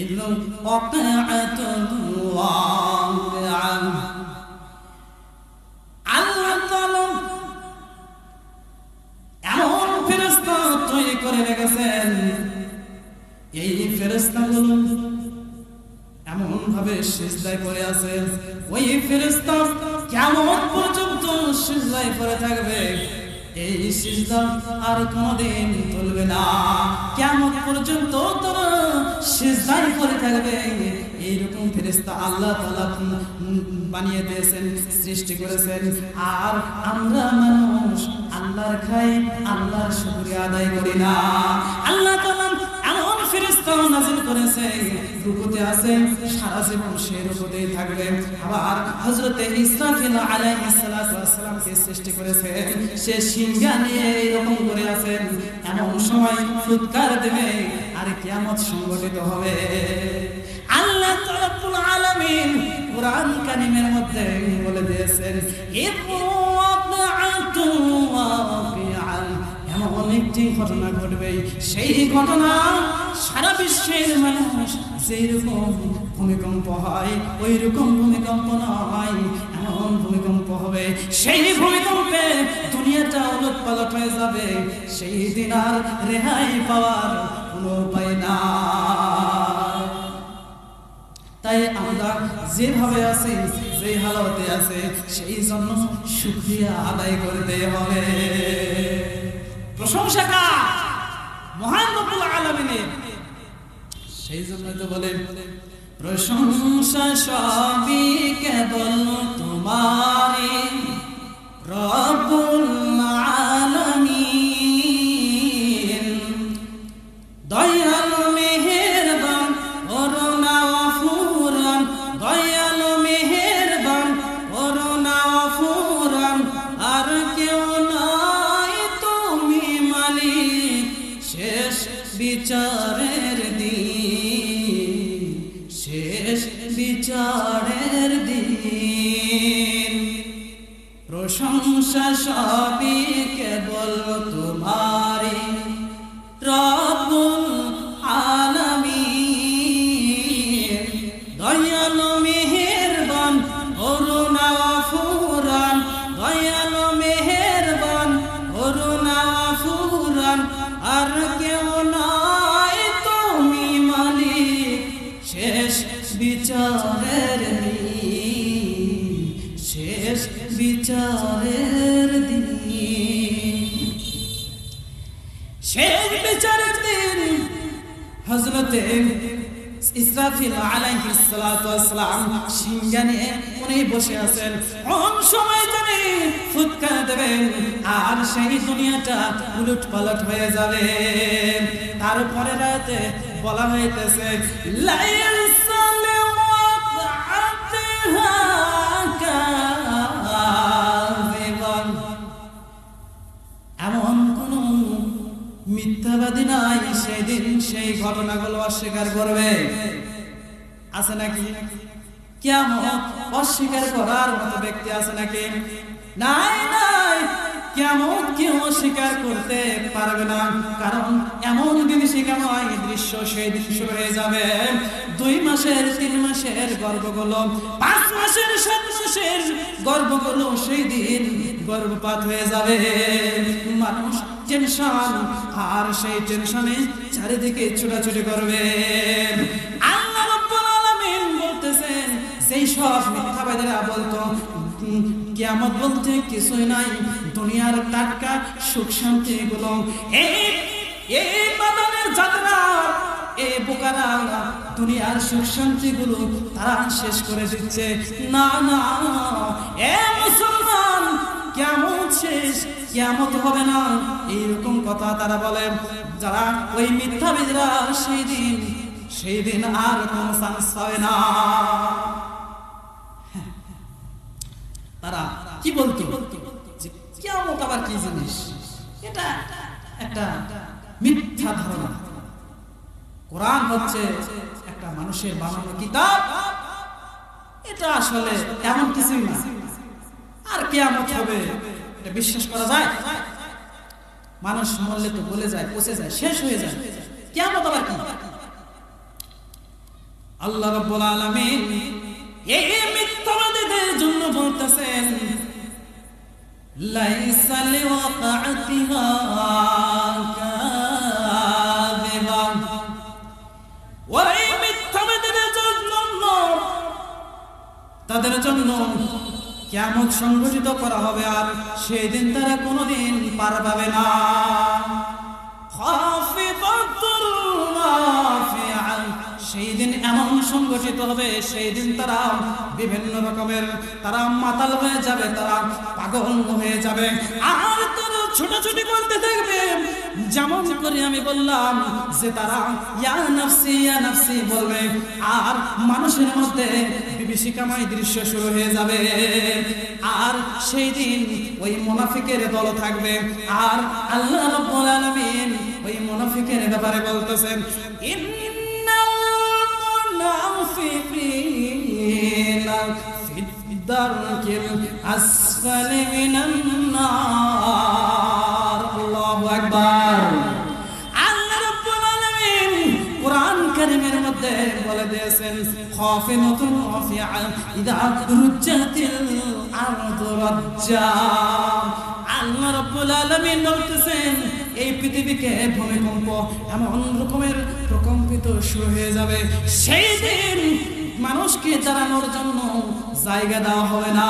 ইল্লা ওয়াকিআতুল্লাহ। আল্লাহ তাআলা এমন ফেরেশতা তৈরি করে রেখেছেন, এই ফেরেশতাগুলো এমন ভাবে সিজদায় পড়ে আছে, ওই ফেরেশতা কিয়ামত পর্যন্ত সিজদায় পড়ে থাকবে। এই সিজদা আর কোনদিন তুলবে না, কিয়ামত পর্যন্ত তারা সিজদায় পড়ে থাকবে। এইরকম ফেরেশতা আল্লাহ তাআলা বানিয়ে দিয়েছেন, সৃষ্টি করেছেন। আর আমরা মানুষ আল্লাহর খাই, আল্লাহর শুকরিয়া আদায় করি না। আল্লাহ তাআলা এমন ফেরেশতা নাযিল করেছে, রুকুতে আছে, সারা জীবন সে রুকুতেই থাকবে। আবার হযরত ইসরাফিল আলাইহিস সালাতু ওয়াস সালামকে সৃষ্টি করেছে, সে সিংহা নিয়ে এরকম করে আছেন। এমন সময় ফুৎকার দেবে আর কিয়ামত সংঘটিত হবে। আল্লাহ রাব্বুল আলামিন কুরআন কারীমের মধ্যে বলে দিয়েছেন, এমন একটি ঘটনা ঘটবে, সেই ঘটনা সারা বিশ্বের মানুষ যেরকম ভূমিকম্প হয় ওই রকম ভূমিকম্প নয়, এমন ভূমিকম্প হবে, সেই ভূমিকম্পে দুনিয়াটা উলটপালট হয়ে যাবে। সেই দিন আর রেহাই পাওয়ার কোনো উপায় না। তাই আমরা যেভাবে আছি, যে হালতে আছে, সেই জন্য শুকরিয়া আদায় করতে হবে। প্রশংসা কার? মহান রব্বুল আলামিনের। সেই জন্য তো বলেন, প্রশংসা সবই কেবল তোমারই রব্বুল আলামিন। দয়ালু মেহেরবান করুণা ফুরান, দয়ালু মেহেরবান করুণা ফুরান, আর কেউ নাই তুমি মালিক শেষ বিচারের দিন, শেষ বিচারের দিন। প্রশংসা সবই কেবল তোমারই রব্বুল আলামিন। দয়ালু মেহেরবান করুণা ফুরান, দয়ালু মেহেরবান করুণা ফুরান, আর কেউ নাই তুমি মালিক শেষ বিচারের দিন, শেষ বিচারের দিন। শেষ বিচারের দিন হযরতে ইসরাফিল আলাইহিস সালাতু ওয়াস সালাম সিংহা নিয়ে উনি বসে আছেন। কোন সময় জানি ফুৎকার দেবেন আর সেই দুনিয়াটা উলটপালট হয়ে যাবে। তারপরে রাতে বলা হইতেছে, লাইসা লিওয়াতিহা কাযিবান। এমন কোন মিথ্যাবাদী নাই সেদিন সেই ঘটনাগুলো অস্বীকার করবে। আছে নাকি? কিয়ামত অস্বীকার করার মতো ব্যক্তি আছে নাকি? নাই, নাই। কিয়ামত কেউ অস্বীকার করতে পারবে না, কারণ এমন বিভীষিকাময় দৃশ্য সেই দৃশ্য হয়ে যাবে। 2 মাসের 3 মাসের গর্ভগুলো, 5 মাসের 7 মাসের গর্ভগুলো সেই দিন গর্ভপাত হয়ে যাবে। মানুষ টেনশন, আর সেই টেনশনে চারিদিকে ছোটাছুটি করবে। আল্লাহ রাব্বুল আলামিন বলতেছেন, সেই সব মিথ্যাবাদীরা বলতো কিয়ামত বলতে কিছুই নাই, দুনিয়ার টাটকা সুখ শান্তি গুলো এই বাদানের যাত্রা, এই বোকারা দুনিয়ার সুখ শান্তি গুলো তারা শেষ করে দিচ্ছে। না না, এ মুসলমান, কিয়ামত শেষ, কিয়ামত হবে না, এইরকম কথা তারা বলে। যারা ওই মিথ্যাবাদীরা সেই দিন আর কোনো চান্স পাবে না। তারা কি বলতো যে কিয়ামত আবার কি জিনিস? এটা একটা মিথ্যা ধারণা। কোরআন হচ্ছে একটা মানুষের বানানো কিতাব, এটা আসলে এমন কিছুই না। আর কিয়ামত হবে এটা বিশ্বাস করা যায়? মানুষ মরলে তো বলে যায়, পচে যায়, শেষ হয়ে যায়। কিয়ামত আবার কি? আল্লাহ রাব্বুল আলামিন এই মিথ্যাবাদীদের জন্য বলতেছেন লাইসা লিওয়াকাতিহা কাযিবা, ওই মিথ্যাবাদীদের জন্য তাদের জন্য কিয়ামত সংঘটিত করা হবে, আর সেই দিন তারা কোনোদিন পার পাবে না। খাফিদাতুর রাফিআ, সেই দিন এমন সংঘটিত হবে, সেই দিন তারা বিভিন্ন রকমের তারা মাতাল হয়ে যাবে, তারা পাগল হয়ে যাবে, আর তারা ছোটাছুটি করতে থাকবে। যেমন করে আমি বললাম যে তারা ইয়া নাফসি বলবে, আর মানুষের মধ্যে বিভীষিকাময় দৃশ্য শুরু হয়ে যাবে। আর সেই দিন ওই মুনাফিকের দল থাকবে, আর আল্লাহ রাব্বুল আলামিন ওই মুনাফিকের ব্যাপারে বলতেছেন ইন্নাল মুনাফিকিনা ফিদ-দারকিল আসফালি মিনান নার। আল্লাহু আকবার। আল্লাহ রাব্বুল আলামিন কোরআন কারীমের মধ্যে বলে দিয়েছেন খাফিদাতুর রাফিআ ইযা রুজ্জাতিল আরদু রাজ্জা। আল্লাহ রাব্বুল আলামিন বলতেছেন এই পৃথিবীকে ভূমিকম্প এমন রকমের প্রকম্পিত শুরু হয়ে যাবে, সেই দিন মানুষকে দাঁড়ানোর জন্য জায়গা দেওয়া হবে না।